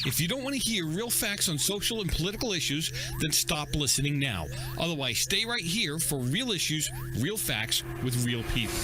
If you don't want to hear real facts on social and political issues, then stop listening now. Otherwise, stay right here for real issues, real facts with real people.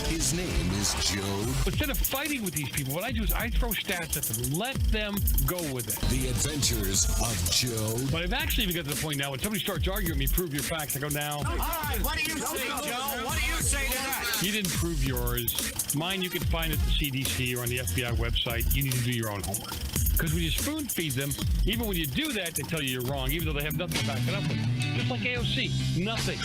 His name is Joe. Instead of fighting with these people, what I do is I throw stats at them. Let them go with it. The Adventures of Joe. But I've actually even got to the point now when somebody starts arguing with me, prove your facts. I go, now. All right, what do you say, Joe? What do you say to that? You didn't prove yours. Mine you can find at the CDC or on the FBI website. You need to do your own homework. Because when you spoon feed them, even when you do that, they tell you you're wrong, even though they have nothing to back it up with. Just like AOC, nothing.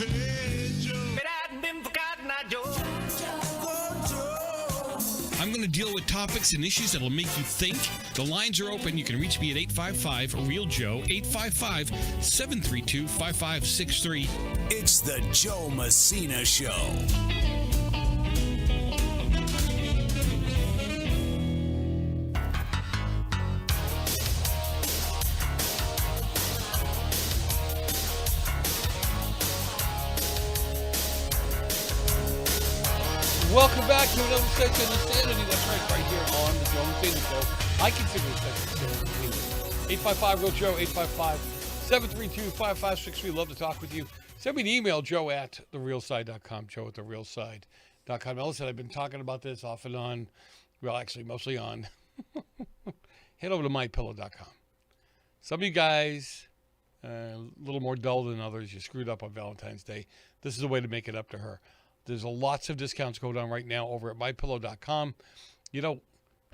I'm going to deal with topics and issues that will make you think. The lines are open. You can reach me at 855-REAL-JOE, 855-732-5563. It's the Joe Messina Show. Welcome back to another section of Insanity. That's right here on the Joe Messina Show. I consider this section of Insanity. 855-REAL-JOE, 855-732-5563. Love to talk with you. Send me an email, joe@therealside.com, joe@therealside.com. Listen, I've been talking about this off and on, well, actually, mostly on. Head over to mypillow.com. Some of you guys, a little more dull than others, you screwed up on Valentine's Day. This is a way to make it up to her. There's lots of discounts going on right now over at mypillow.com. You know,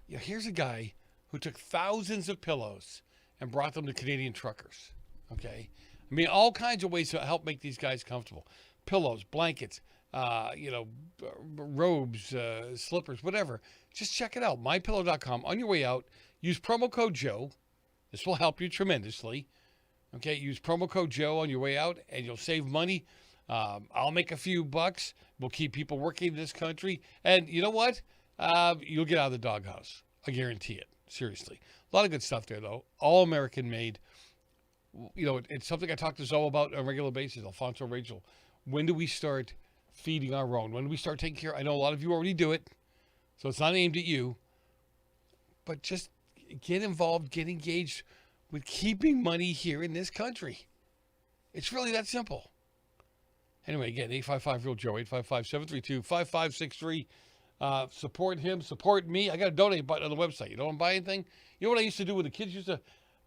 here's a guy who took thousands of pillows and brought them to Canadian truckers. Okay? I mean, all kinds of ways to help make these guys comfortable. Pillows, blankets, robes, slippers, whatever. Just check it out. mypillow.com. On your way out, use promo code Joe. This will help you tremendously. Okay? Use promo code Joe on your way out, and you'll save money. I'll make a few bucks. We'll keep people working in this country. And you know what? You'll get out of the doghouse. I guarantee it. Seriously. A lot of good stuff there, though. All American made. You know, it's something I talk to Zoe about on a regular basis, Alfonso, Rachel. When do we start feeding our own? When do we start taking care? I know a lot of you already do it, so it's not aimed at you. But just get involved, get engaged with keeping money here in this country. It's really that simple. Anyway, again, 855-REAL-JOE, 855-732-5563. Support him, support me. I got a donate button on the website. You don't want to buy anything? You know what I used to do when the kids used to...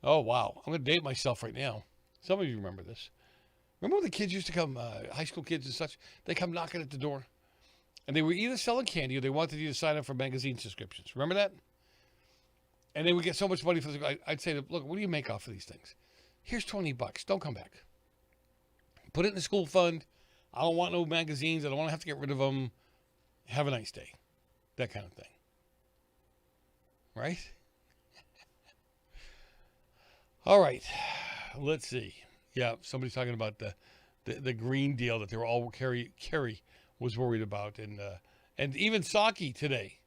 Oh, wow. I'm going to date myself right now. Some of you remember this. Remember when the kids used to come, high school kids and such, they come knocking at the door? And they were either selling candy or they wanted you to sign up for magazine subscriptions. Remember that? And they would get so much money for the... I'd say, look, what do you make off of these things? Here's $20. Don't come back. Put it in the school fund. I don't want no magazines. I don't want to have to get rid of them. Have a nice day. That kind of thing. Right? All right. Let's see. Yeah, somebody's talking about the Green Deal that they were all Kerry was worried about, and even Psaki today.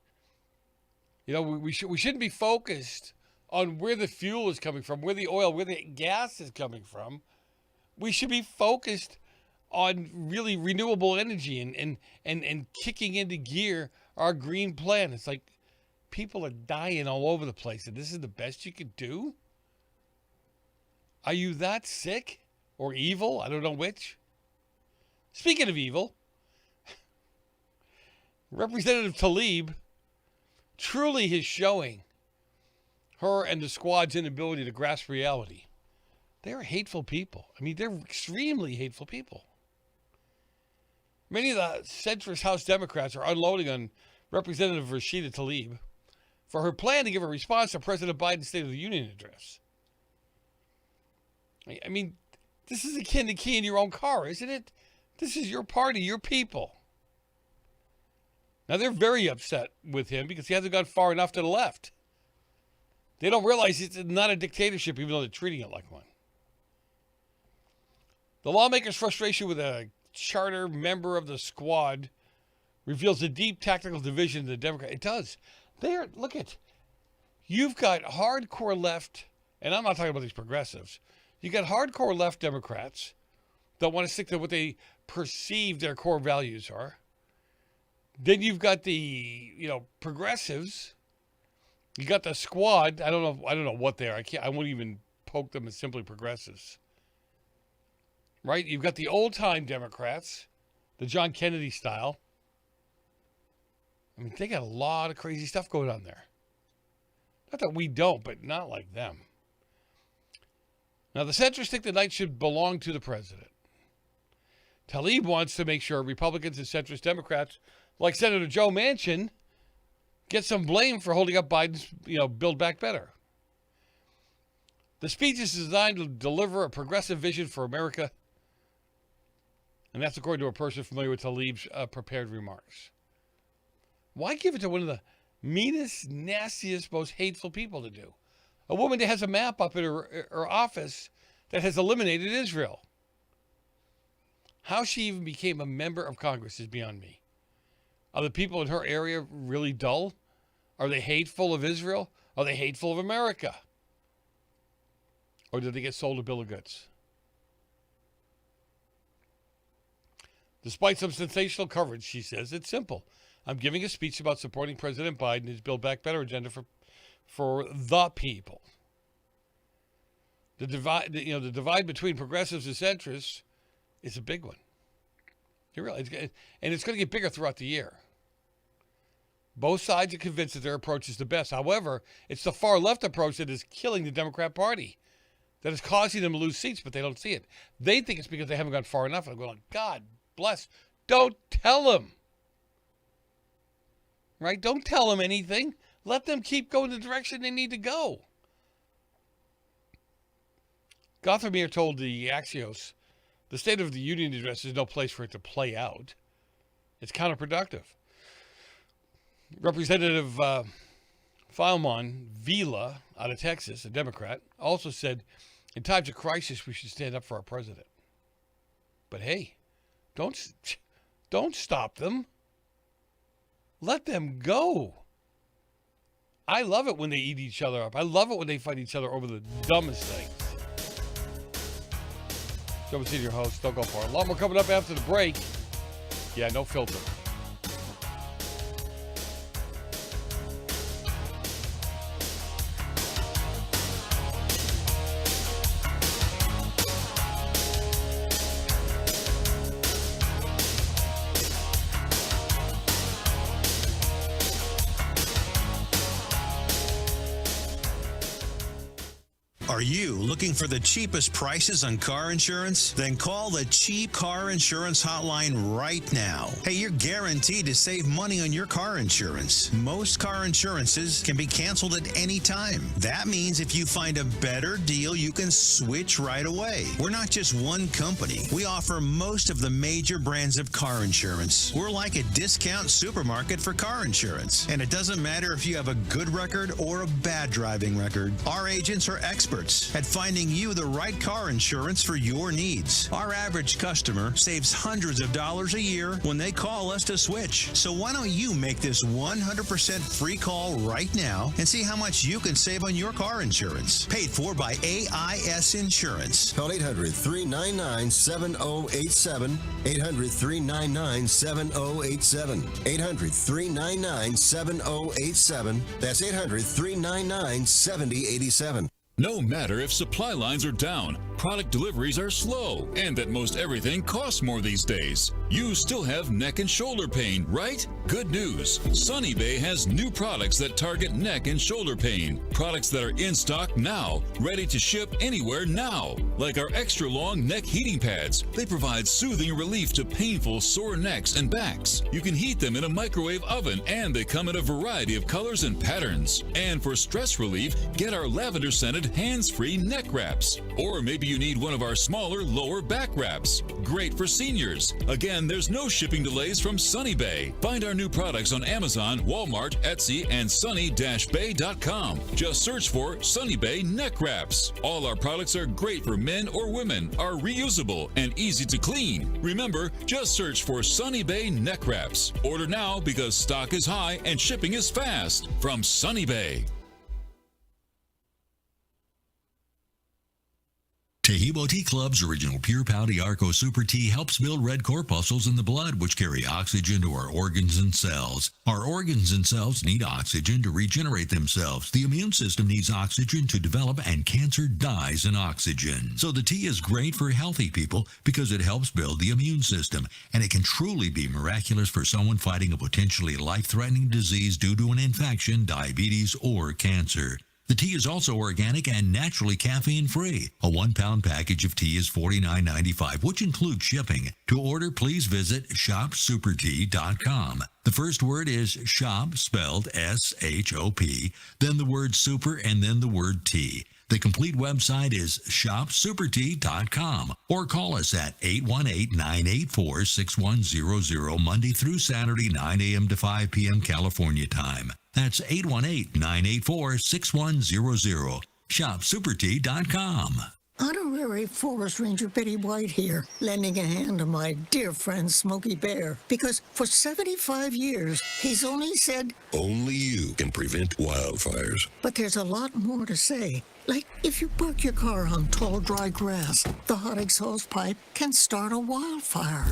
You know, we shouldn't be focused on where the fuel is coming from, where the oil, where the gas is coming from. We should be focused on really renewable energy and kicking into gear our green plan. It's like people are dying all over the place, and this is the best you could do? Are you that sick or evil? I don't know which. Speaking of evil, Representative Tlaib truly is showing her and the squad's inability to grasp reality. They're hateful people. I mean, they're extremely hateful people. Many of the centrist House Democrats are unloading on Representative Rashida Tlaib for her plan to give a response to President Biden's State of the Union address. I mean, this is akin to keying your own car, isn't it? This is your party, your people. Now, they're very upset with him because he hasn't gone far enough to the left. They don't realize it's not a dictatorship, even though they're treating it like one. The lawmakers' frustration with a charter member of the squad reveals a deep tactical division in the Democrat. It does. You've got hardcore left, and I'm not talking about these progressives. You got hardcore left Democrats that want to stick to what they perceive their core values are. Then you've got the, progressives You got the squad. I don't know what they are. I won't even poke them as simply progressives. Right? You've got the old-time Democrats, the John Kennedy style. I mean, they got a lot of crazy stuff going on there. Not that we don't, but not like them. Now, the centrists think the night should belong to the president. Tlaib wants to make sure Republicans and centrist Democrats, like Senator Joe Manchin, get some blame for holding up Biden's, Build Back Better. The speech is designed to deliver a progressive vision for America, and that's according to a person familiar with Tlaib's prepared remarks. Why give it to one of the meanest, nastiest, most hateful people to do? A woman that has a map up in her office that has eliminated Israel. How she even became a member of Congress is beyond me. Are the people in her area really dull? Are they hateful of Israel? Are they hateful of America? Or did they get sold a bill of goods? Despite some sensational coverage, she says, it's simple. I'm giving a speech about supporting President Biden and his Build Back Better agenda for the people. The divide between progressives and centrists is a big one. And it's going to get bigger throughout the year. Both sides are convinced that their approach is the best. However, it's the far left approach that is killing the Democrat Party, that is causing them to lose seats, but they don't see it. They think it's because they haven't gone far enough. And I'm going, God bless. Don't tell them. Right? Don't tell them anything. Let them keep going the direction they need to go. Gothamir told the Axios, the State of the Union address is no place for it to play out. It's counterproductive. Representative Filemon Vila out of Texas, a Democrat, also said, in times of crisis, we should stand up for our president. But hey, don't stop them. Let them go. I love it when they eat each other up. I love it when they fight each other over the dumbest things. Joe Messina, your host. Don't go far. A lot more coming up after the break. Yeah, no filter. Are you looking for the cheapest prices on car insurance? Then call the Cheap Car Insurance Hotline right now. Hey, you're guaranteed to save money on your car insurance. Most car insurances can be canceled at any time. That means if you find a better deal, you can switch right away. We're not just one company. We offer most of the major brands of car insurance. We're like a discount supermarket for car insurance. And it doesn't matter if you have a good record or a bad driving record. Our agents are experts at finding you the right car insurance for your needs. Our average customer saves hundreds of dollars a year when they call us to switch. So why don't you make this 100% free call right now and see how much you can save on your car insurance. Paid for by AIS Insurance. Call 800-399-7087. 800-399-7087. 800-399-7087. That's 800-399-7087. No matter if supply lines are down, product deliveries are slow, and that most everything costs more these days, you still have neck and shoulder pain, right? Good news. Sunny Bay has new products that target neck and shoulder pain. Products that are in stock now, ready to ship anywhere now. Like our extra long neck heating pads. They provide soothing relief to painful sore necks and backs. You can heat them in a microwave oven, and they come in a variety of colors and patterns. And for stress relief, get our lavender scented hands-free neck wraps. Or maybe you need one of our smaller lower back wraps. Great for seniors. Again, there's no shipping delays from Sunny Bay. Find our new products on Amazon, Walmart, Etsy, and sunny-bay.com. Just search for Sunny Bay neck wraps. All our products are great for men or women, are reusable and easy to clean. Remember, just search for Sunny Bay neck wraps. Order now because stock is high and shipping is fast. From Sunny Bay. Tahibo Tea Club's original Pure Pouty Arco Super Tea helps build red corpuscles in the blood, which carry oxygen to our organs and cells. Our organs and cells need oxygen to regenerate themselves. The immune system needs oxygen to develop, and cancer dies in oxygen. So the tea is great for healthy people because it helps build the immune system, and it can truly be miraculous for someone fighting a potentially life-threatening disease due to an infection, diabetes, or cancer. The tea is also organic and naturally caffeine-free. A 1-pound package of tea is $49.95, which includes shipping. To order, please visit shopsupertea.com. The first word is shop, spelled S-H-O-P, then the word super, and then the word tea. The complete website is shopsupertea.com, or call us at 818-984-6100 Monday through Saturday, 9 a.m. to 5 p.m. California time. That's 818-984-6100. Shopsupertea.com. Honorary Forest Ranger Betty White here, lending a hand to my dear friend Smokey Bear, because for 75 years, he's only said, Only you can prevent wildfires. but there's a lot more to say. Like, if you park your car on tall, dry grass, the hot exhaust pipe can start a wildfire.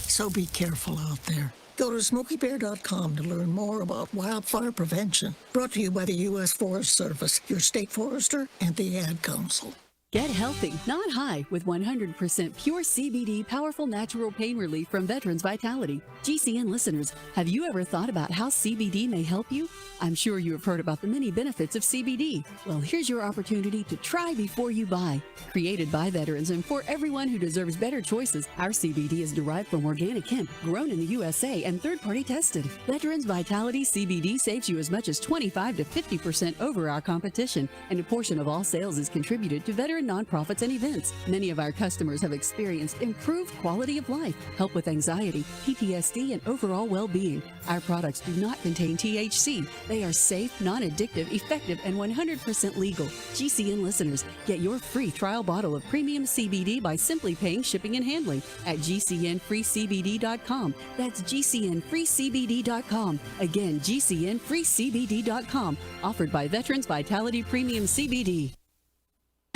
So be careful out there. Go to SmokeyBear.com to learn more about wildfire prevention. Brought to you by the U.S. Forest Service, your state forester, and the Ad Council. Get healthy, not high, with 100% pure CBD powerful natural pain relief from Veterans Vitality. GCN listeners, have you ever thought about how CBD may help you? I'm sure you have heard about the many benefits of CBD. Well, here's your opportunity to try before you buy. Created by veterans and for everyone who deserves better choices, our CBD is derived from organic hemp, grown in the USA and third-party tested. Veterans Vitality CBD saves you as much as 25 to 50% over our competition, and a portion of all sales is contributed to veteran nonprofits and events. Many of our customers have experienced improved quality of life, help with anxiety, PTSD, and overall well-being. Our products do not contain THC. They are safe, non-addictive, effective, and 100% legal. GCN listeners, get your free trial bottle of premium CBD by simply paying shipping and handling at GCNFreeCBD.com. That's GCNFreeCBD.com. Again, GCNFreeCBD.com. Offered by Veterans Vitality Premium CBD.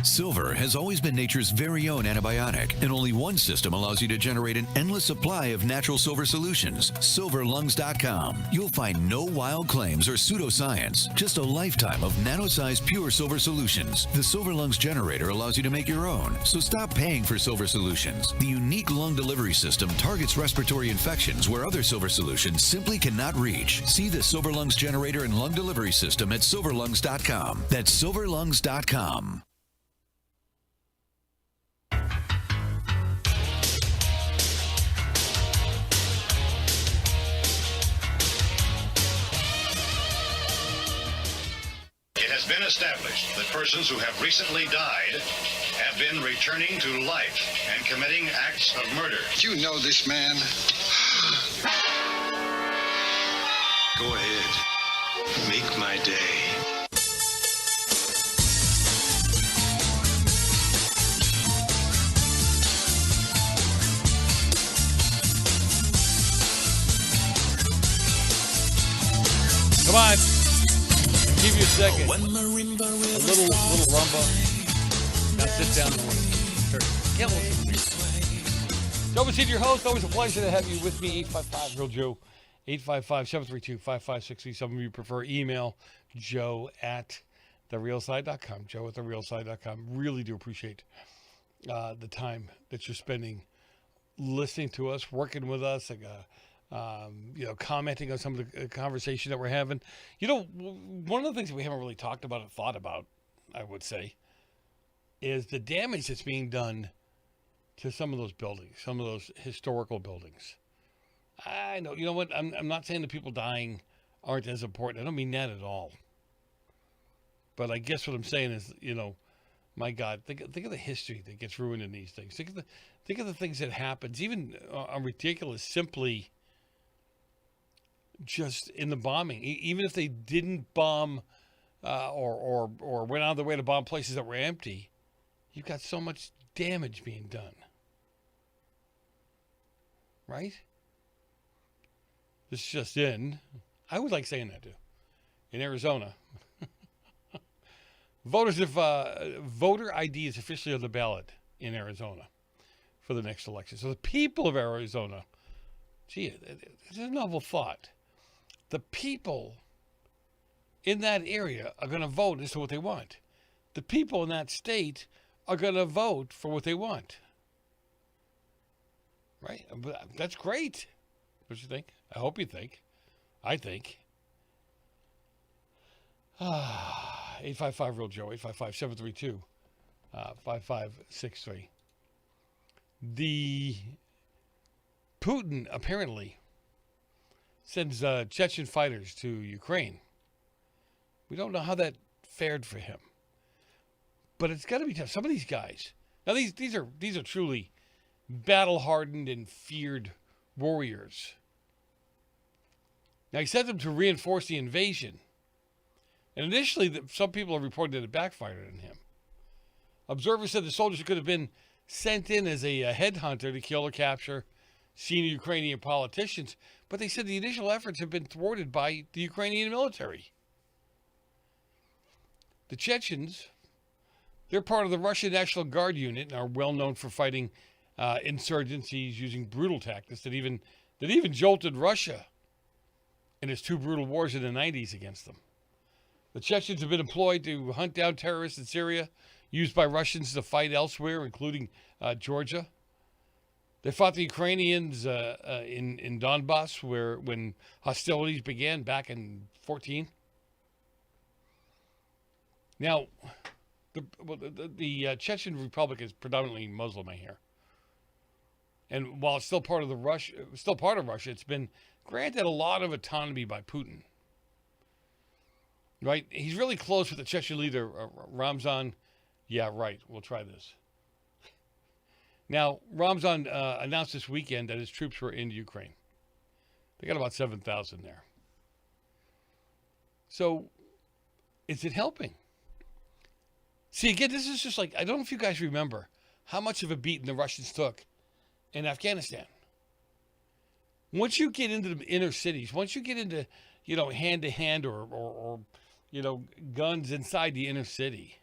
Silver has always been nature's very own antibiotic, and only one system allows you to generate an endless supply of natural silver solutions. SilverLungs.com. You'll find no wild claims or pseudoscience, just a lifetime of nano-sized pure silver solutions. The Silver Lungs generator allows you to make your own, so stop paying for silver solutions. The unique lung delivery system targets respiratory infections where other silver solutions simply cannot reach. See the Silver Lungs generator and lung delivery system at SilverLungs.com. That's SilverLungs.com. It has been established that persons who have recently died have been returning to life and committing acts of murder. You know this man. Go ahead. Make my day. Come on. Give you a second. A little rumba. Now sit down and listen. Can't listen to me. Joe Messina, your host. Always a pleasure to have you with me. 855 Real Joe. 855-732-5560. Some of you prefer email. Joe at therealside.com. Joe at therealside.com. Really do appreciate the time that you're spending listening to us, working with us, commenting on some of the conversation that we're having. One of the things that we haven't really talked about and thought about, I would say, is the damage that's being done to some of those buildings, some of those historical buildings. I know, you know what? I'm not saying the people dying aren't as important. I don't mean that at all. But I guess what I'm saying is, my God, think of the history that gets ruined in these things. Think of the things that happens, even on ridiculous, simply just in the bombing. Even if they didn't bomb or went out of their way to bomb places that were empty, you've got so much damage being done. Right? This is just in. I would like saying that too. In Arizona, Voters, if voter ID is officially on the ballot in Arizona for the next election. So the people of Arizona, gee, it's a novel thought. The people in that area are going to vote as to what they want. The people in that state are going to vote for what they want. Right? That's great. What you think? I hope you think. I think. 855 Real Joe, 855-732-5563. The Putin apparently sends Chechen fighters to Ukraine. We don't know how that fared for him, but it's got to be tough. Some of these guys, now these are truly battle-hardened and feared warriors. Now he sent them to reinforce the invasion. And initially, some people have reported that it backfired on him. Observers said the soldiers could have been sent in as a headhunter to kill or capture senior Ukrainian politicians, but they said the initial efforts have been thwarted by the Ukrainian military. The Chechens, they're part of the Russian National Guard unit and are well known for fighting insurgencies using brutal tactics that even jolted Russia in its two brutal wars in the 90s against them. The Chechens have been employed to hunt down terrorists in Syria, used by Russians to fight elsewhere, including Georgia. They fought the Ukrainians in Donbass, when hostilities began back in 2014. Now, the Chechen Republic is predominantly Muslim, I hear. And while it's still part of Russia, it's been granted a lot of autonomy by Putin. Right? He's really close with the Chechen leader, Ramzan. Yeah, right. We'll try this. Now, Ramzan announced this weekend that his troops were in Ukraine. They got about 7,000 there. So, is it helping? See, again, this is just like, I don't know if you guys remember how much of a beating the Russians took in Afghanistan. Once you get into the inner cities, once you get into, hand-to-hand or guns inside the inner city,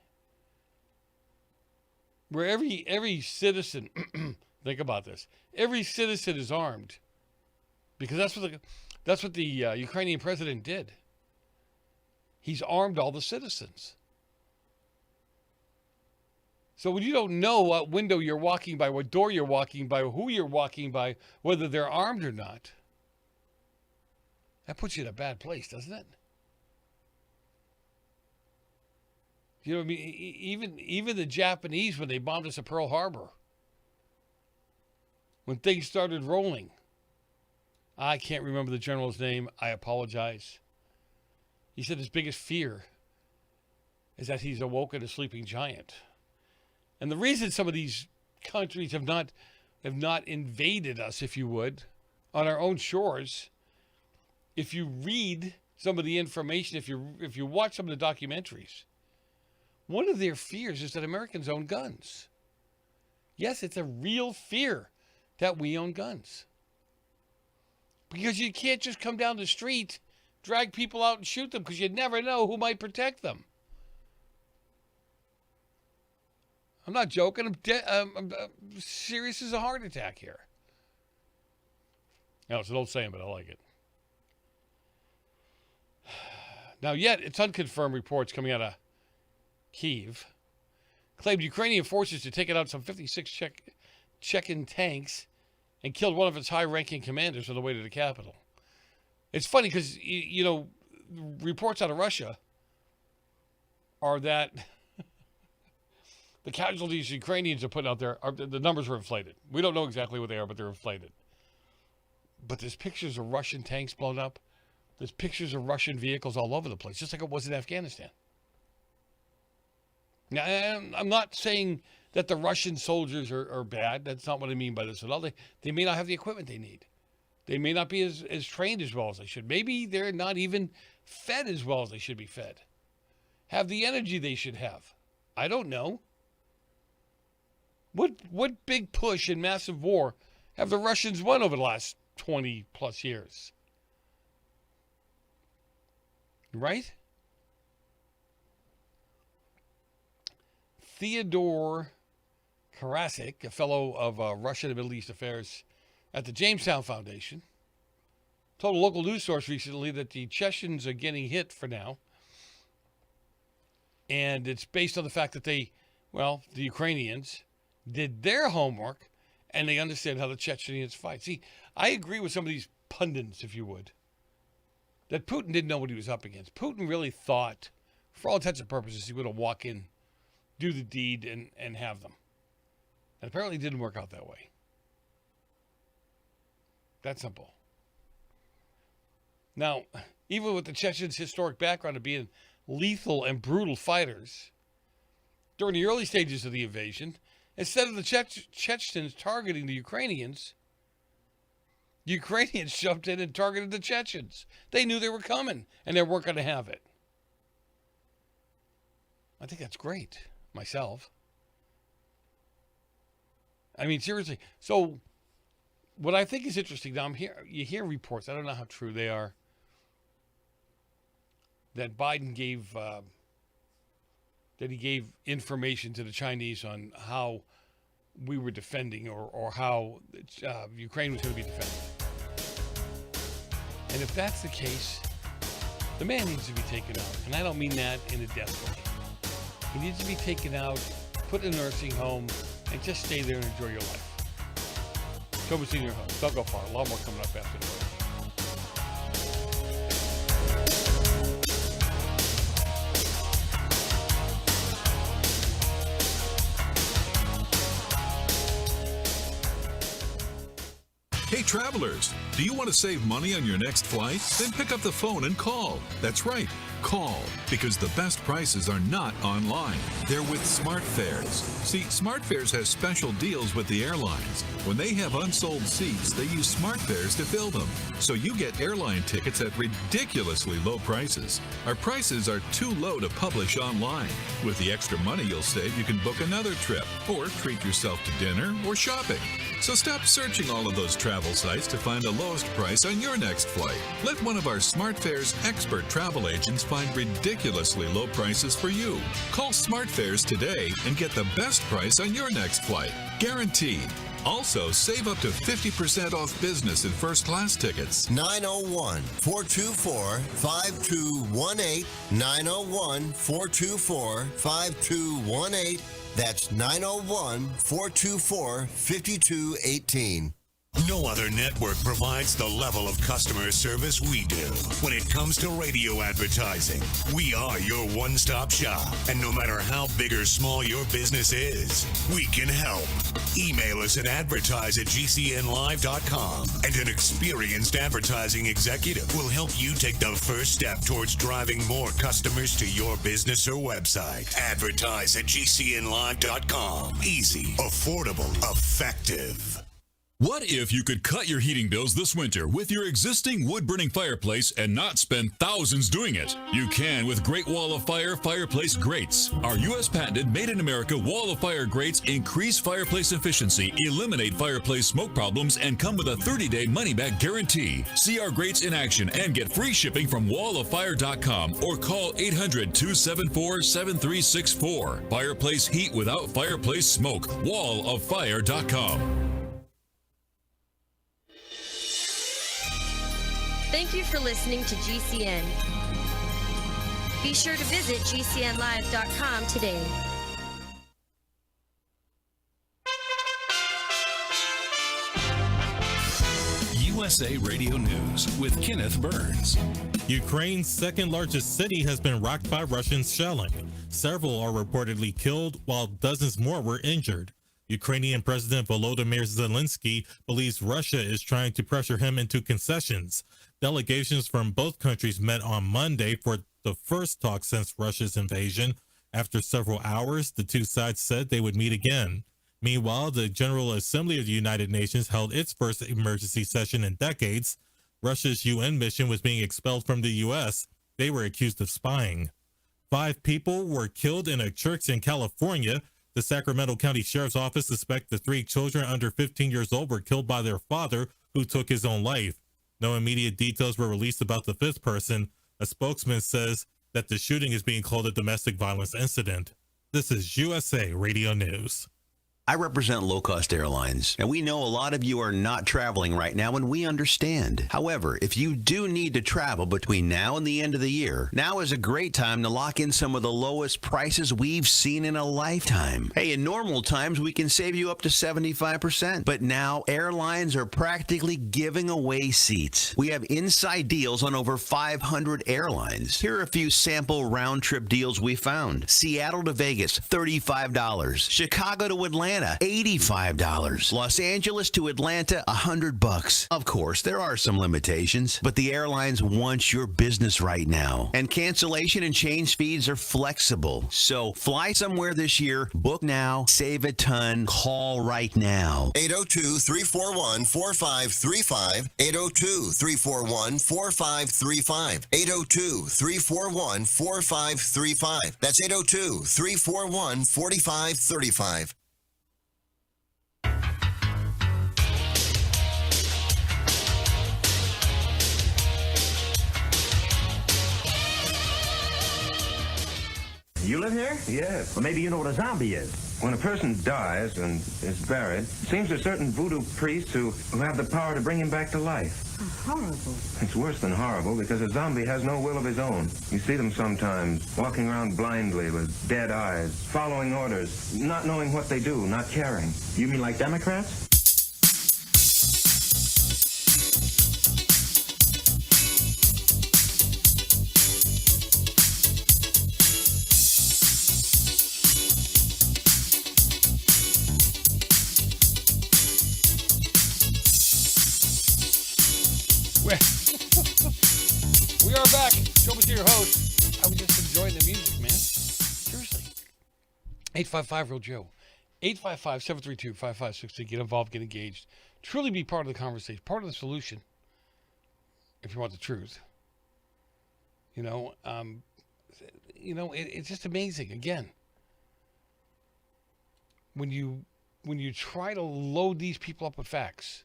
where every citizen, think about this, every citizen is armed, because that's what the Ukrainian president did. He's armed all the citizens. So when you don't know what window you're walking by, what door you're walking by, who you're walking by, whether they're armed or not, that puts you in a bad place, doesn't it? You know what I mean? Even the Japanese, when they bombed us at Pearl Harbor, when things started rolling, I can't remember the general's name. I apologize. He said his biggest fear is that he's awoken a sleeping giant. And the reason some of these countries have not invaded us, if you would, on our own shores, if you read some of the information, if you watch some of the documentaries, one of their fears is that Americans own guns. Yes, it's a real fear that we own guns. Because you can't just come down the street, drag people out and shoot them, because you never know who might protect them. I'm not joking. I'm serious as a heart attack here. Now, it's an old saying, but I like it. Now, yet, it's unconfirmed reports coming out of Kyiv claimed Ukrainian forces to take out some 56 Chechen tanks and killed one of its high-ranking commanders on the way to the capital. It's funny because, reports out of Russia are that the casualties Ukrainians are putting out there, the numbers are inflated. We don't know exactly what they are, but they're inflated. But there's pictures of Russian tanks blown up. There's pictures of Russian vehicles all over the place, just like it was in Afghanistan. Now, I'm not saying that the Russian soldiers are bad. That's not what I mean by this at all. They may not have the equipment they need. They may not be as trained as well as they should. Maybe they're not even fed as well as they should be fed. Have the energy they should have. I don't know. What big push in massive war have the Russians won over the last 20 plus years? Right? Theodore Karasik, a fellow of Russian and Middle East affairs at the Jamestown Foundation, told a local news source recently that the Chechens are getting hit for now. And it's based on the fact that the Ukrainians did their homework and they understand how the Chechens fight. See, I agree with some of these pundits, if you would, that Putin didn't know what he was up against. Putin really thought, for all intents and purposes, he would have walk in, do the deed, and have them. And apparently it didn't work out that way. That simple. Now, even with the Chechens' historic background of being lethal and brutal fighters, during the early stages of the invasion, instead of the Chechens targeting the Ukrainians jumped in and targeted the Chechens. They knew they were coming, and they weren't going to have it. I think that's great, myself. I mean, seriously. So, what I think is interesting, now you hear reports, I don't know how true they are, that Biden gave information to the Chinese on how we were defending or how Ukraine was going to be defended. And if that's the case, the man needs to be taken out. And I don't mean that in a death way. He needs to be taken out, put in a nursing home, and just stay there and enjoy your life. Toby Senior Host. Don't go far. A lot more coming up after the break. Hey travelers, do you want to save money on your next flight? Then pick up the phone and call. That's right, call, because the best prices are not online. They're with SmartFares. See, SmartFares has special deals with the airlines. When they have unsold seats, they use SmartFares to fill them. So you get airline tickets at ridiculously low prices. Our prices are too low to publish online. With the extra money you'll save, you can book another trip or treat yourself to dinner or shopping. So stop searching all of those travel sites to find the lowest price on your next flight. Let one of our SmartFares expert travel agents find ridiculously low prices for you. Call SmartFares today and get the best price on your next flight. Guaranteed. Also, save up to 50% off business and first class tickets. 901-424-5218. 901-424-5218. That's 901-424-5218. No other network provides the level of customer service we do. When it comes to radio advertising, we are your one-stop shop. And no matter how big or small your business is, we can help. Email us at advertise@gcnlive.com, and an experienced advertising executive will help you take the first step towards driving more customers to your business or website. Advertise@gcnlive.com. Easy, affordable, effective. What if you could cut your heating bills this winter with your existing wood-burning fireplace and not spend thousands doing it? You can with Great Wall of Fire fireplace grates. Our U.S. patented made-in-America Wall of Fire grates increase fireplace efficiency, eliminate fireplace smoke problems, and come with a 30-day money-back guarantee. See our grates in action and get free shipping from walloffire.com or call 800-274-7364. Fireplace heat without fireplace smoke. walloffire.com. Thank you for listening to GCN. Be sure to visit GCNlive.com today. USA Radio News with Kenneth Burns. Ukraine's second largest city has been rocked by Russian shelling. Several are reportedly killed, while dozens more were injured. Ukrainian President Volodymyr Zelensky believes Russia is trying to pressure him into concessions. Delegations from both countries met on Monday for the first talk since Russia's invasion. After several hours, the two sides said they would meet again. Meanwhile, the General Assembly of the United Nations held its first emergency session in decades. Russia's UN mission was being expelled from the U.S. They were accused of spying. 5 people were killed in a church in California. The Sacramento County Sheriff's Office suspects the 3 children under 15 years old were killed by their father, who took his own life. No immediate details were released about the 5th person. A spokesman says that the shooting is being called a domestic violence incident. This is USA Radio News. I represent Low Cost Airlines, and we know a lot of you are not traveling right now, and we understand. However, if you do need to travel between now and the end of the year, now is a great time to lock in some of the lowest prices we've seen in a lifetime. Hey, in normal times, we can save you up to 75%, but now airlines are practically giving away seats. We have inside deals on over 500 airlines. Here are a few sample round-trip deals we found. Seattle to Vegas, $35. Chicago to Atlanta, $85. Los Angeles to Atlanta, $100. Of course, there are some limitations, but the airlines want your business right now. And cancellation and change fees are flexible. So fly somewhere this year, book now, save a ton, call right now. 802-341-4535. 802-341-4535. 802-341-4535. That's 802-341-4535. You live here? Yes. Well, maybe you know what a zombie is. When a person dies and is buried, it seems there are certain voodoo priests who have the power to bring him back to life. Horrible. It's worse than horrible because a zombie has no will of his own. You see them sometimes walking around blindly with dead eyes, following orders, not knowing what they do, not caring. You mean like Democrats? We are back. Show me to your host. I was just enjoying the music, man. Seriously. 855 Real Joe. 855-732-5560. Get involved, get engaged. Truly be part of the conversation, part of the solution. If you want the truth. It's just amazing. Again, when you try to load these people up with facts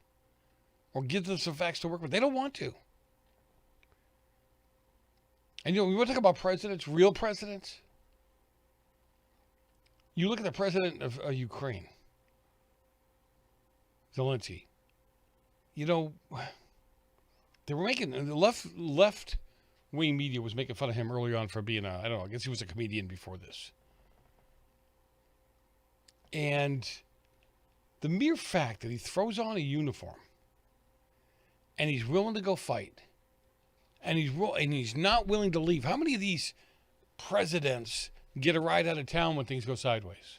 or give them some facts to work with, they don't want to. And we want to talk about presidents, real presidents. You look at the president of Ukraine, Zelensky. They were making, the left-wing media was making fun of him early on for being I guess he was a comedian before this. And the mere fact that he throws on a uniform and he's willing to go fight, and he's not willing to leave. How many of these presidents get a ride out of town when things go sideways?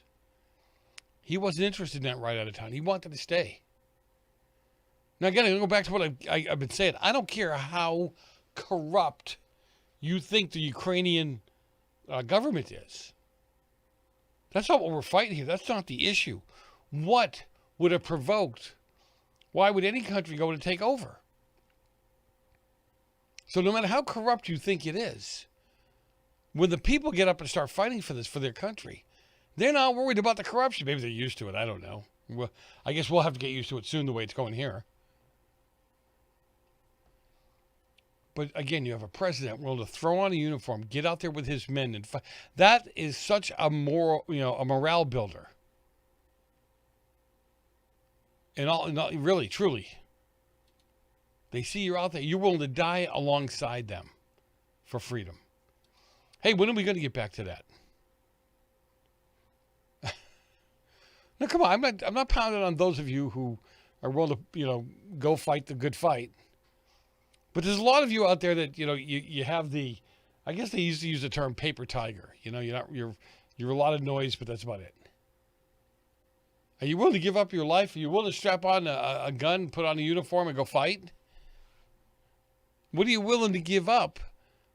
He wasn't interested in that ride out of town. He wanted to stay. Now, again, I'm going to go back to what I've been saying. I don't care how corrupt you think the Ukrainian government is. That's not what we're fighting here. That's not the issue. What would have provoked? Why would any country go to take over? So no matter how corrupt you think it is, when the people get up and start fighting for this, for their country, they're not worried about the corruption. Maybe they're used to it. I don't know. Well, I guess we'll have to get used to it soon the way it's going here. But again, you have a president willing to throw on a uniform, get out there with his men and fight. That is such a moral, a morale builder. And really, truly. They see you're out there. You're willing to die alongside them for freedom. Hey, when are we going to get back to that? Now, come on. I'm not pounding on those of you who are willing to, go fight the good fight. But there's a lot of you out there that, you have the, I guess they used to use the term paper tiger. You're a lot of noise, but that's about it. Are you willing to give up your life? Are you willing to strap on a gun, put on a uniform, and go fight? What are you willing to give up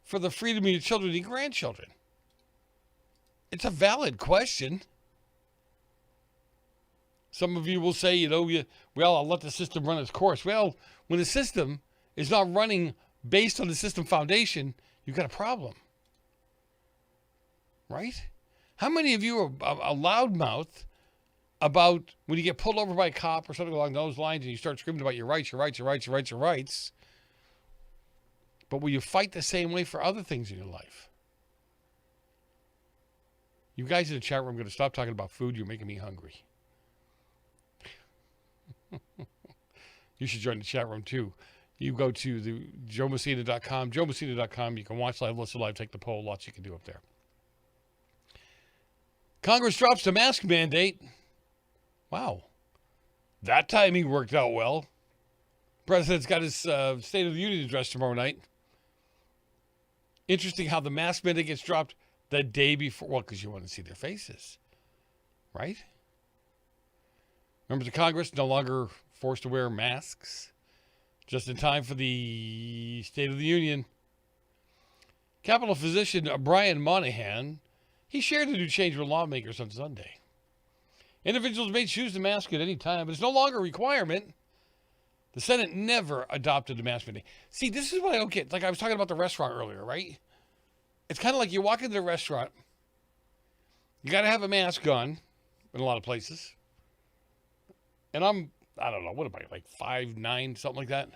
for the freedom of your children and your grandchildren? It's a valid question. Some of you will say, I'll let the system run its course. Well, when the system is not running based on the system foundation, you've got a problem. Right? How many of you are a loudmouth about when you get pulled over by a cop or something along those lines and you start screaming about your rights, but will you fight the same way for other things in your life? You guys in the chat room are going to stop talking about food. You're making me hungry. You should join the chat room too. You go to the joemessina.com, joemessina.com. You can watch live, listen live, take the poll. Lots you can do up there. Congress drops the mask mandate. Wow. That timing worked out well. President's got his State of the Union address tomorrow night. Interesting how the mask mandate gets dropped the day before. Well, because you want to see their faces, right? Members of Congress no longer forced to wear masks. Just in time for the State of the Union. Capitol physician Brian Monahan, he shared a new change with lawmakers on Sunday. Individuals may choose the mask at any time, but it's no longer a requirement. The Senate never adopted the mask mandate. See, this is what I don't get. Like I was talking about the restaurant earlier, right? It's kind of like you walk into the restaurant. You got to have a mask on in a lot of places. And I don't know, what am I, like 5'9", something like that?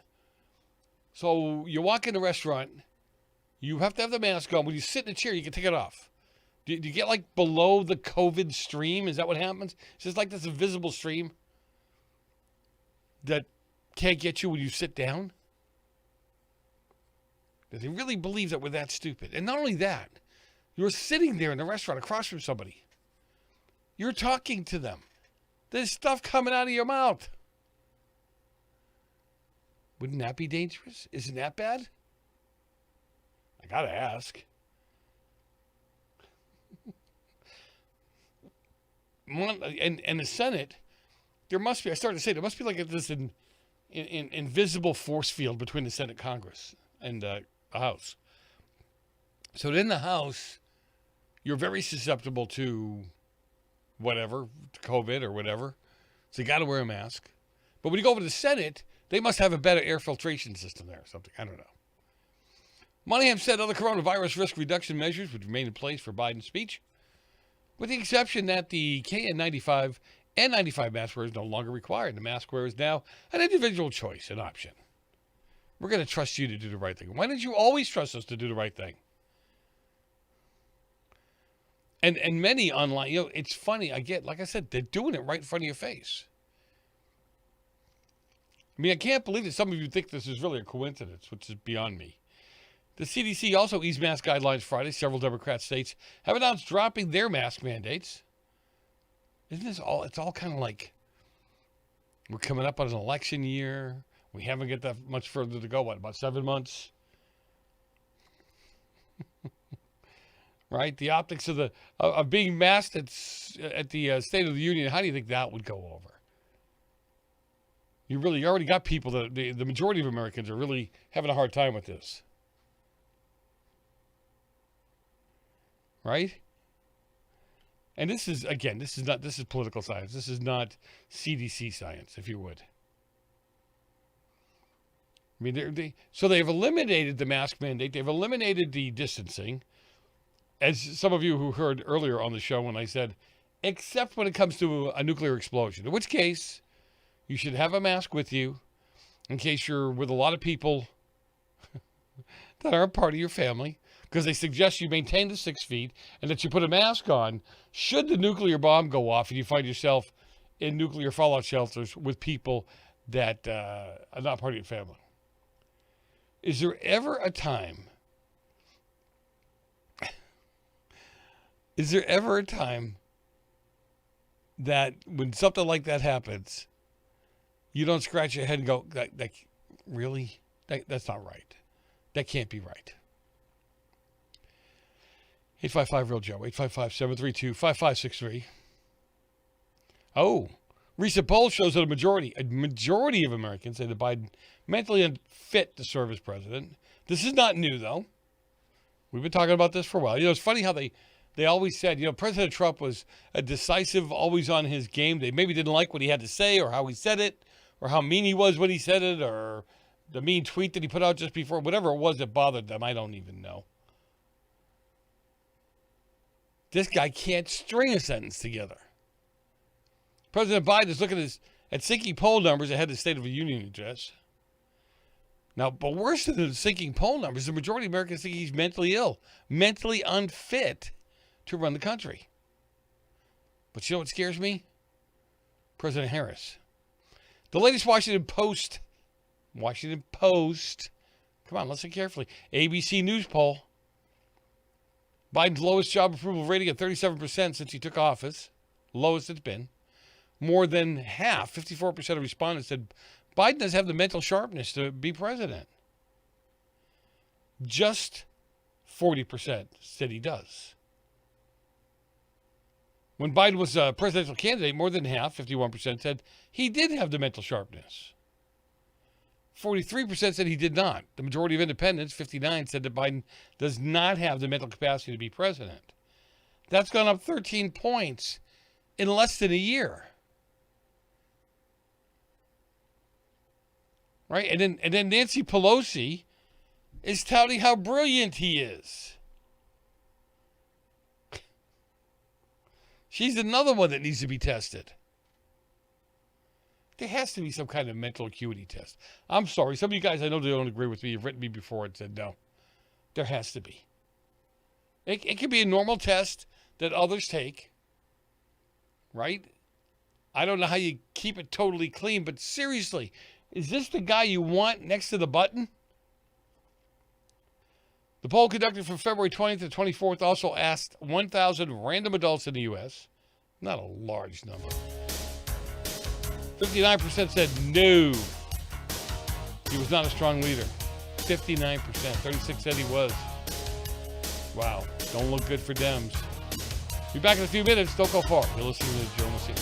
So you walk in the restaurant, you have to have the mask on. When you sit in a chair, you can take it off. Do you get like below the COVID stream? Is that what happens? It's just like this invisible stream that can't get you when you sit down? Do they really believe that we're that stupid? And not only that, you're sitting there in the restaurant across from somebody. You're talking to them. There's stuff coming out of your mouth. Wouldn't that be dangerous? Isn't that bad? I gotta ask. And the Senate, there must be, I started to say, there must be like this invisible force field between the Senate, Congress, and the House. So in the House, you're very susceptible to whatever, COVID or whatever. So you got to wear a mask. But when you go over to the Senate, they must have a better air filtration system there or something. I don't know. Monahan said other coronavirus risk reduction measures would remain in place for Biden's speech, with the exception that the KN95 and 95 mask wear is no longer required. The mask wear is now an individual choice, an option. We're going to trust you to do the right thing. Why did you always trust us to do the right thing? And many online, you know, it's funny. I get, like I said, they're doing it right in front of your face. I mean, I can't believe that some of you think this is really a coincidence, which is beyond me. The CDC also eased mask guidelines Friday. Several Democrat states have announced dropping their mask mandates. Isn't this all? It's all kind of like we're coming up on an election year. We haven't got that much further to go. What, about 7 months? Right? The optics of being masked at the State of the Union. How do you think that would go over? You already got people that the majority of Americans are really having a hard time with this. Right? And this is political science. This is not CDC science, if you would. I mean, so they've eliminated the mask mandate. They've eliminated the distancing. As some of you who heard earlier on the show when I said, except when it comes to a nuclear explosion, in which case you should have a mask with you in case you're with a lot of people that are a part of your family, because they suggest you maintain the 6 feet and that you put a mask on should the nuclear bomb go off and you find yourself in nuclear fallout shelters with people that are not part of your family. Is there ever a time that when something like that happens, you don't scratch your head and go, really? That's not right. That can't be right. 855-REAL-JOE, 855-732-5563. Oh, recent poll shows that a majority of Americans say that Biden mentally unfit to serve as president. This is not new, though. We've been talking about this for a while. You know, it's funny how they always said, you know, President Trump was a decisive, always on his game. They maybe didn't like what he had to say or how he said it or how mean he was when he said it or the mean tweet that he put out just before, whatever it was that bothered them. I don't even know. This guy can't string a sentence together. President Biden is looking at sinking poll numbers ahead of the State of the Union address. Now, but worse than the sinking poll numbers, the majority of Americans think he's mentally ill, mentally unfit to run the country. But you know what scares me? President Harris. The latest Washington Post. Come on, listen carefully. ABC News poll. Biden's lowest job approval rating at 37% since he took office. Lowest it's been. More than half, 54% of respondents said Biden doesn't have the mental sharpness to be president. Just 40% said he does. When Biden was a presidential candidate, more than half, 51%, said he did have the mental sharpness. 43% said he did not. The majority of independents, 59%, said that Biden does not have the mental capacity to be president. That's gone up 13 points in less than a year. Right? And then Nancy Pelosi is touting how brilliant he is. She's another one that needs to be tested. There has to be some kind of mental acuity test. I'm sorry. Some of you guys, I know they don't agree with me. You've written me before and said no. There has to be. It could be a normal test that others take. Right? I don't know how you keep it totally clean, but seriously, is this the guy you want next to the button? The poll conducted from February 20th to 24th also asked 1,000 random adults in the U.S. Not a large number. 59% said no. He was not a strong leader. 59%. 36% said he was. Wow. Don't look good for Dems. Be back in a few minutes. Don't go far. You're listening to Joe Messina.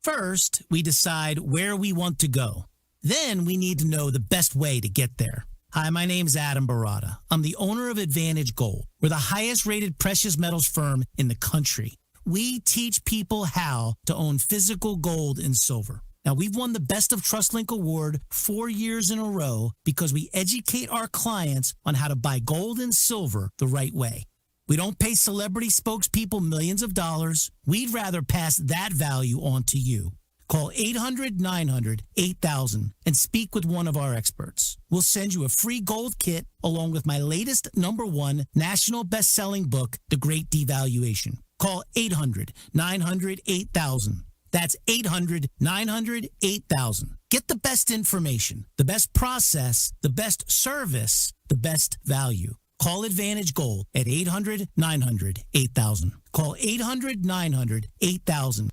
First, we decide where we want to go. Then we need to know the best way to get there. Hi, my name's Adam Barada. I'm the owner of Advantage Gold. We're the highest rated precious metals firm in the country. We teach people how to own physical gold and silver. Now, we've won the Best of TrustLink Award 4 years in a row because we educate our clients on how to buy gold and silver the right way. We don't pay celebrity spokespeople millions of dollars. We'd rather pass that value on to you. Call 800-900-8000 and speak with one of our experts. We'll send you a free gold kit along with my latest #1 national best-selling book, The Great Devaluation. Call 800-900-8000. That's 800-900-8000. Get the best information, the best process, the best service, the best value. Call Advantage Gold at 800-900-8000. Call 800-900-8000.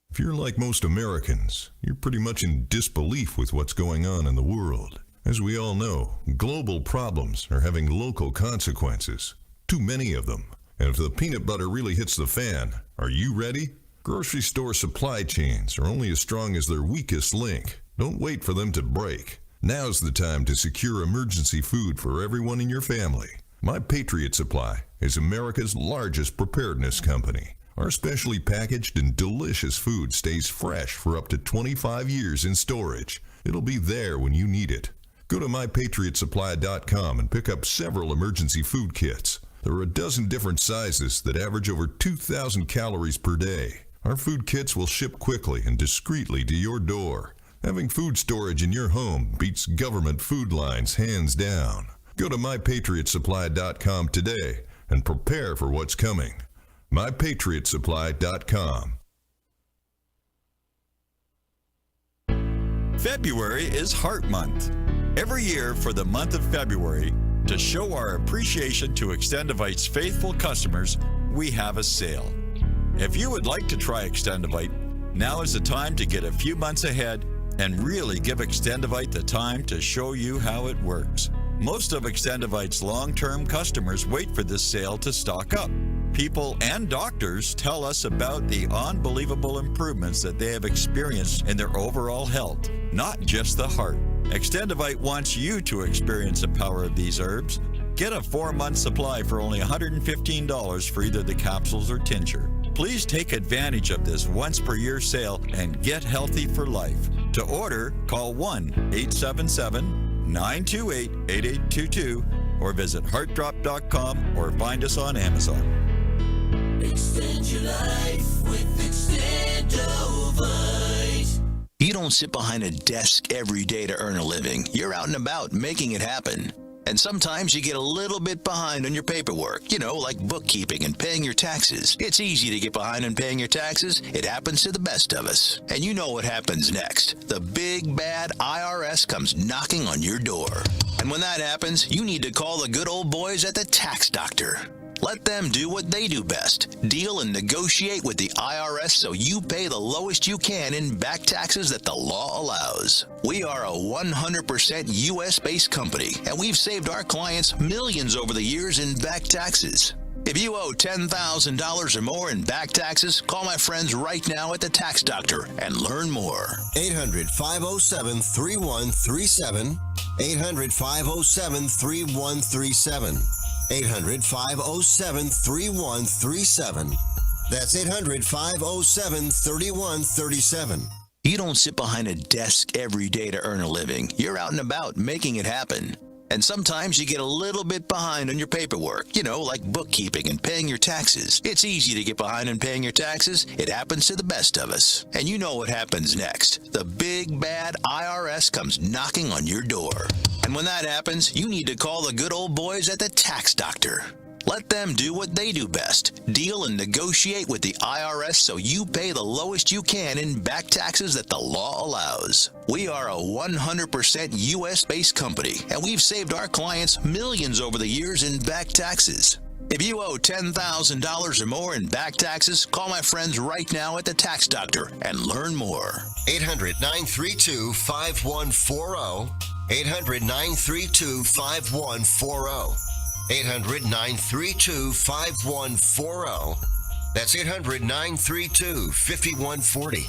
If you're like most Americans, you're pretty much in disbelief with what's going on in the world. As we all know, global problems are having local consequences. Too many of them. And if the peanut butter really hits the fan, are you ready? Grocery store supply chains are only as strong as their weakest link. Don't wait for them to break. Now's the time to secure emergency food for everyone in your family. My Patriot Supply is America's largest preparedness company. Our specially packaged and delicious food stays fresh for up to 25 years in storage. It'll be there when you need it. Go to mypatriotsupply.com and pick up several emergency food kits. There are a dozen different sizes that average over 2,000 calories per day. Our food kits will ship quickly and discreetly to your door. Having food storage in your home beats government food lines hands down. Go to mypatriotsupply.com today and prepare for what's coming. mypatriotsupply.com. February is Heart Month. Every year for the month of February, to show our appreciation to Extendivite's faithful customers, we have a sale. If you would like to try Extendivite, now is the time to get a few months ahead and really give Extendivite the time to show you how it works. Most of Extendivite's long-term customers wait for this sale to stock up. People and doctors tell us about the unbelievable improvements that they have experienced in their overall health, not just the heart. Extendivite wants you to experience the power of these herbs. Get a 4-month supply for only $115 for either the capsules or tincture. Please take advantage of this once-per-year sale and get healthy for life. To order, call 1-877-928-8822 or visit heartdrop.com or find us on Amazon. Extend your life with Extendovite. You don't sit behind a desk every day to earn a living. You're out and about making it happen. And sometimes you get a little bit behind on your paperwork, like bookkeeping and paying your taxes. It's easy to get behind on paying your taxes. It happens to the best of us. And you know what happens next. The big bad IRS comes knocking on your door. And when that happens, you need to call the good old boys at the Tax Doctor. Let them do what they do best. Deal and negotiate with the IRS so you pay the lowest you can in back taxes that the law allows. We are a 100% U.S.-based company, and we've saved our clients millions over the years in back taxes. If you owe $10,000 or more in back taxes, call my friends right now at the Tax Doctor and learn more. 800-507-3137. 800-507-3137. 800-507-3137. That's 800-507-3137. You don't sit behind a desk every day to earn a living. You're out and about making it happen. And sometimes you get a little bit behind on your paperwork, like bookkeeping and paying your taxes. It's easy to get behind on paying your taxes. It happens to the best of us. And you know what happens next. The big bad IRS comes knocking on your door. And when that happens, you need to call the good old boys at the Tax Doctor. Let them do what they do best. Deal and negotiate with the IRS so you pay the lowest you can in back taxes that the law allows. We are a 100% U.S.-based company, and we've saved our clients millions over the years in back taxes. If you owe $10,000 or more in back taxes, call my friends right now at the Tax Doctor and learn more. 800-932-5140. 800-932-5140. 800-932-5140. That's 800-932-5140.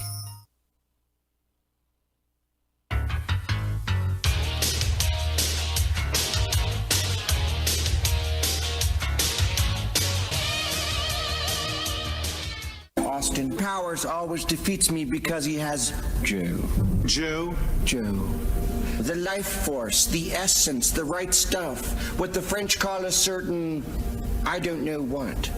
Austin Powers always defeats me because he has Joe. Joe? Joe. The life force, the essence, the right stuff, what the French call a certain, I don't know what.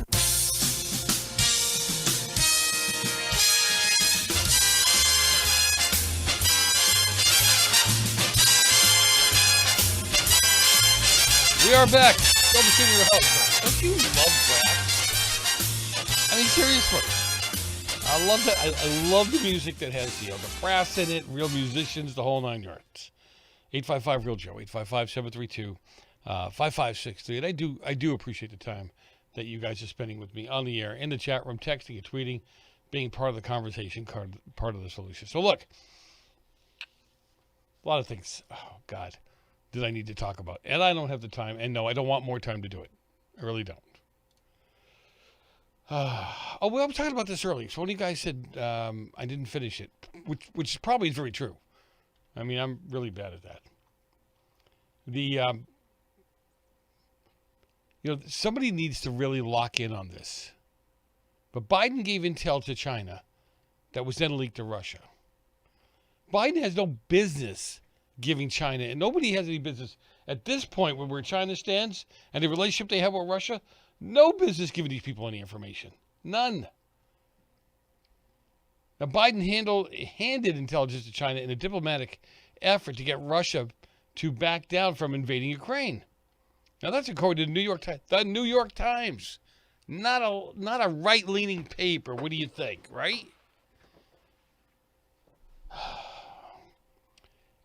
We are back. Don't be sitting in your house. Don't you love rap? I mean, seriously. I love that. I love the music that has the brass in it, real musicians, the whole nine yards. 855-REAL-JOE, 855-732-5563. And I do appreciate the time that you guys are spending with me on the air, in the chat room, texting and tweeting, being part of the conversation, part of the solution. So look, a lot of things, oh God, that I need to talk about. And I don't have the time, and no, I don't want more time to do it. I really don't. I was talking about this earlier. So one of you guys said I didn't finish it, which is probably very true. I mean, I'm really bad at that. Somebody needs to really lock in on this. But Biden gave intel to China that was then leaked to Russia. Biden has no business giving China, and nobody has any business at this point where China stands and the relationship they have with Russia, no business giving these people any information. None. Now, Biden handed intelligence to China in a diplomatic effort to get Russia to back down from invading Ukraine. Now, that's according to the New York Times. Not a right-leaning paper. What do you think, right?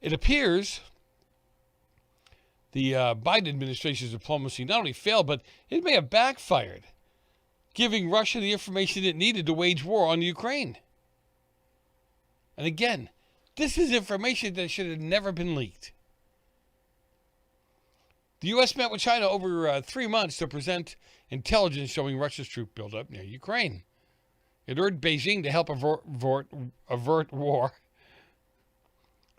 It appears the Biden administration's diplomacy not only failed, but it may have backfired, giving Russia the information it needed to wage war on Ukraine. And again, this is information that should have never been leaked. The U.S. met with China over 3 months to present intelligence showing Russia's troop buildup near Ukraine. It urged Beijing to help avert war.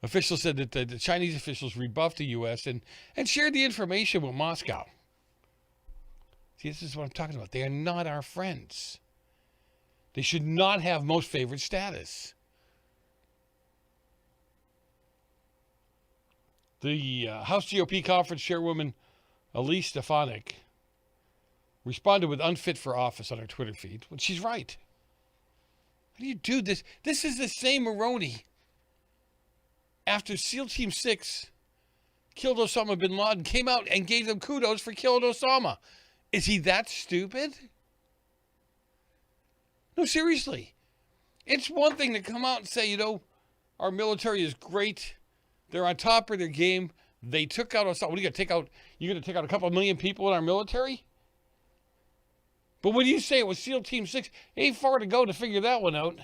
Officials said that the Chinese officials rebuffed the U.S. and shared the information with Moscow. See, this is what I'm talking about. They are not our friends. They should not have most favored status. The House GOP conference chairwoman Elise Stefanik responded with unfit for office on her Twitter feed. Well, she's right. How do you do this? This is the same Maroney after SEAL Team 6 killed Osama bin Laden, came out and gave them kudos for killing Osama. Is he that stupid? No, seriously. It's one thing to come out and say, our military is great. They're on top of their game. They took out Osama. What are you going to take out? You're going to take out a couple million people in our military? But when you say it was SEAL Team 6, ain't far to go to figure that one out.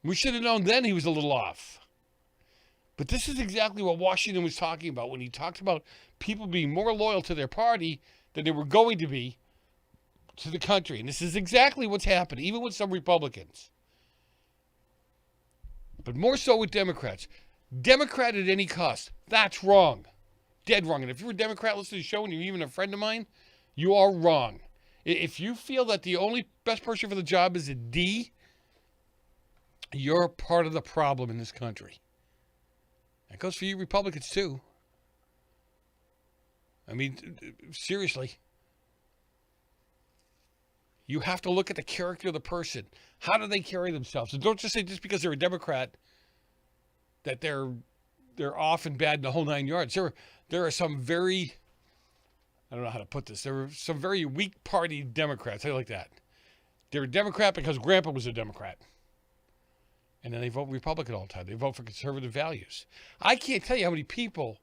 We should have known then he was a little off. But this is exactly what Washington was talking about when he talked about people being more loyal to their party than they were going to be to the country. And this is exactly what's happened, even with some Republicans. But more so with Democrats. Democrat at any cost. That's wrong. Dead wrong. And if you're a Democrat listening to the show and you're even a friend of mine, you are wrong. If you feel that the only best person for the job is a D, you're part of the problem in this country. That goes for you Republicans too. I mean, seriously. You have to look at the character of the person. How do they carry themselves? And don't just say just because they're a Democrat that they're off and bad in the whole 9 yards. There are some very, I don't know how to put this. There are some very weak party Democrats. I like that. They're a Democrat because Grandpa was a Democrat. And then they vote Republican all the time. They vote for conservative values. I can't tell you how many people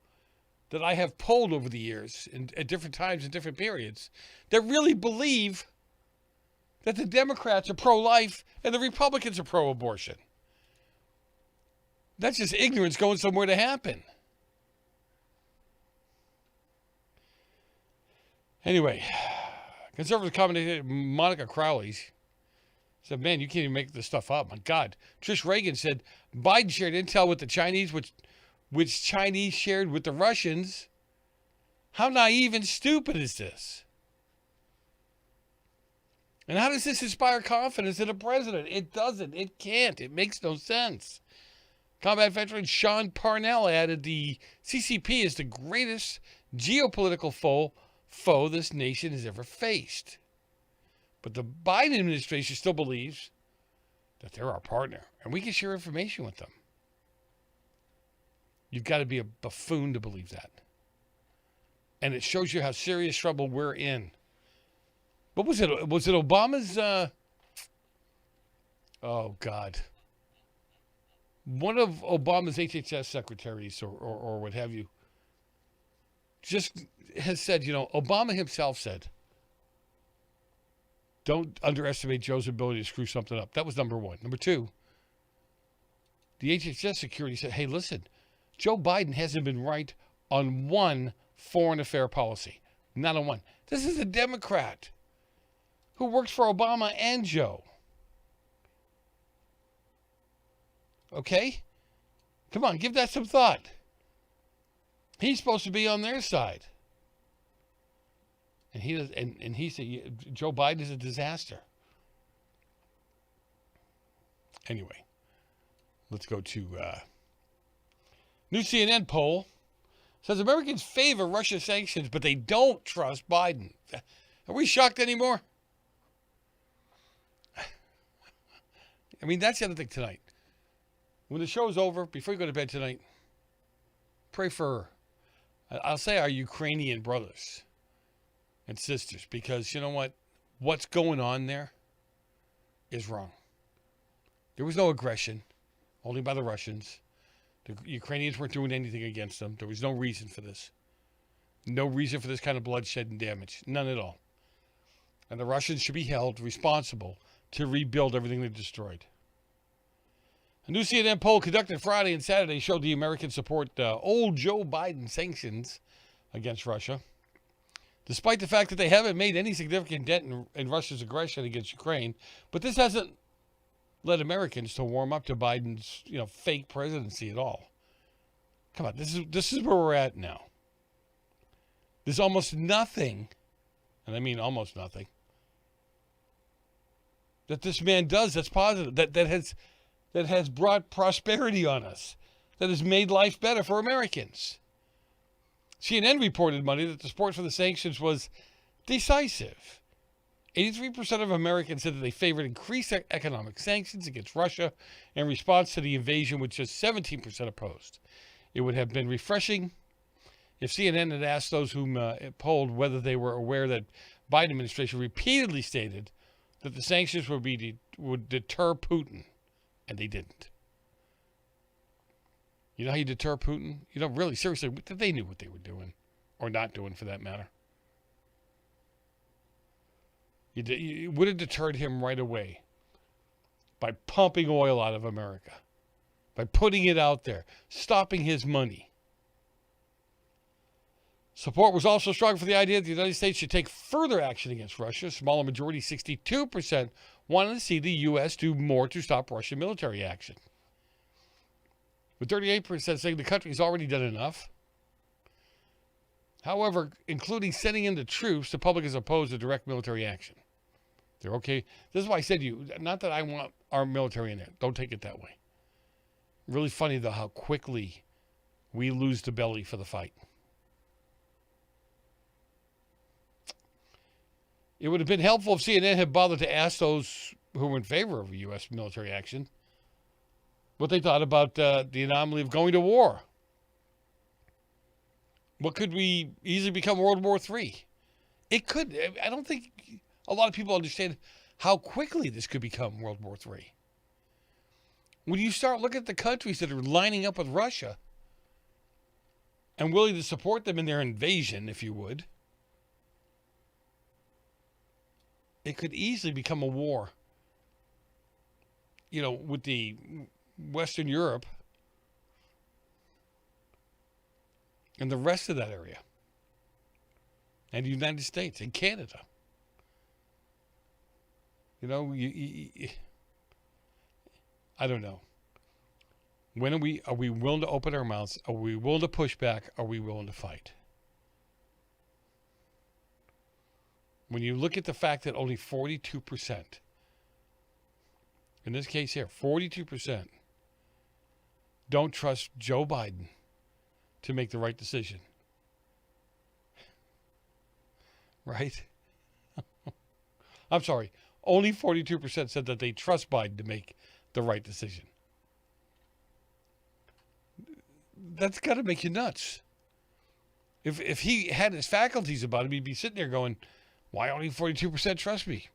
that I have polled over the years at different times and different periods that really believe that the Democrats are pro-life and the Republicans are pro-abortion. That's just ignorance going somewhere to happen. Anyway, conservative commentator Monica Crowley said, man, you can't even make this stuff up. My God. Trish Reagan said, Biden shared intel with the Chinese, which Chinese shared with the Russians. How naive and stupid is this? And how does this inspire confidence in a president? It doesn't. It can't. It makes no sense. Combat veteran Sean Parnell added the CCP is the greatest geopolitical foe this nation has ever faced. But the Biden administration still believes that they're our partner and we can share information with them. You've got to be a buffoon to believe that. And it shows you how serious trouble we're in. What was it? Was it Obama's? Oh, God. One of Obama's HHS secretaries or what have you just has said, Obama himself said, don't underestimate Joe's ability to screw something up. That was number one. Number two, the HHS security said, hey, listen, Joe Biden hasn't been right on one foreign affair policy. Not on one. This is a Democrat who works for Obama and Joe. Okay? Come on, give that some thought. He's supposed to be on their side. And he does, and he said Joe Biden is a disaster. Anyway, let's go to new CNN poll says Americans favor Russia sanctions, but they don't trust Biden. Are we shocked anymore? I mean, that's the other thing tonight. When the show's over, before you go to bed tonight, pray for, I'll say our Ukrainian brothers and sisters, because you know what? What's going on there is wrong. There was no aggression, only by the Russians. The Ukrainians weren't doing anything against them. There was no reason for this. No reason for this kind of bloodshed and damage. None at all. And the Russians should be held responsible to rebuild everything they destroyed. A new CNN poll conducted Friday and Saturday showed the Americans support old Joe Biden sanctions against Russia, despite the fact that they haven't made any significant dent in Russia's aggression against Ukraine. But this hasn't led Americans to warm up to Biden's, fake presidency at all. Come on, this is where we're at now. There's almost nothing, and I mean almost nothing, that this man does that's positive, that has brought prosperity on us, that has made life better for Americans. CNN reported Monday that the support for the sanctions was decisive. 83% of Americans said that they favored increased economic sanctions against Russia in response to the invasion, with just 17% opposed. It would have been refreshing if CNN had asked those whom it polled whether they were aware that Biden administration repeatedly stated that the sanctions would deter Putin, and they didn't. You know how you deter Putin? You know, really, seriously, they knew what they were doing, or not doing for that matter. You would have deterred him right away by pumping oil out of America, by putting it out there, stopping his money. Support was also strong for the idea that the United States should take further action against Russia. A smaller majority, 62%, wanted to see the U.S. do more to stop Russian military action, with 38% saying the country has already done enough. However, including sending in the troops, the public is opposed to direct military action. They're okay. This is why I said to you, not that I want our military in there. Don't take it that way. Really funny, though, how quickly we lose the belly for the fight. It would have been helpful if CNN had bothered to ask those who were in favor of U.S. military action what they thought about the anomaly of going to war. What could we easily become World War III? It could. I don't think a lot of people understand how quickly this could become World War III. When you start looking at the countries that are lining up with Russia and willing to support them in their invasion, if you would, it could easily become a war, you know, with the Western Europe and the rest of that area, and the United States and Canada. You know, I don't know. When are we willing to open our mouths? Are we willing to push back? Are we willing to fight? When you look at the fact that only 42%, in this case here, 42% don't trust Joe Biden to make the right decision. Right? I'm sorry. Only 42% said that they trust Biden to make the right decision. That's got to make you nuts. If he had his faculties about him, he'd be sitting there going, why only 42% trust me?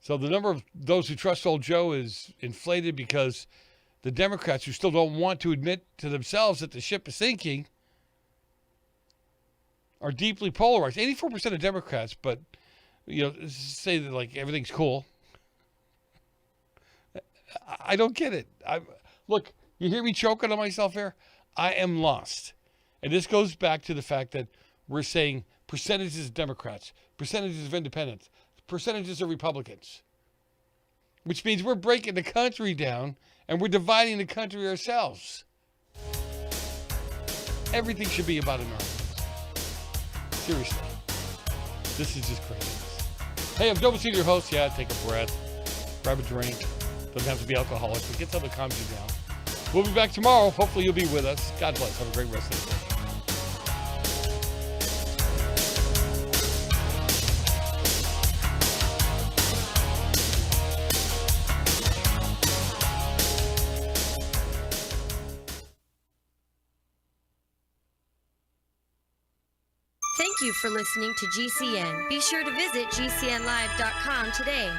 So the number of those who trust old Joe is inflated because the Democrats, who still don't want to admit to themselves that the ship is sinking, are deeply polarized. 84% of Democrats, but, you know, say that, like, everything's cool. I don't get it. Look, you hear me choking on myself here? I am lost. And this goes back to the fact that we're saying percentages of Democrats, percentages of independents, percentages of Republicans, which means we're breaking the country down and we're dividing the country ourselves. Everything should be about Americans. Seriously. This is just crazy. Hey, I'm Joe Messina, your host. Yeah, take a breath. Grab a drink. Doesn't have to be alcoholic, but get something that calms you down. We'll be back tomorrow. Hopefully you'll be with us. God bless. Have a great rest of the day. Thank you for listening to GCN. Be sure to visit GCNlive.com today.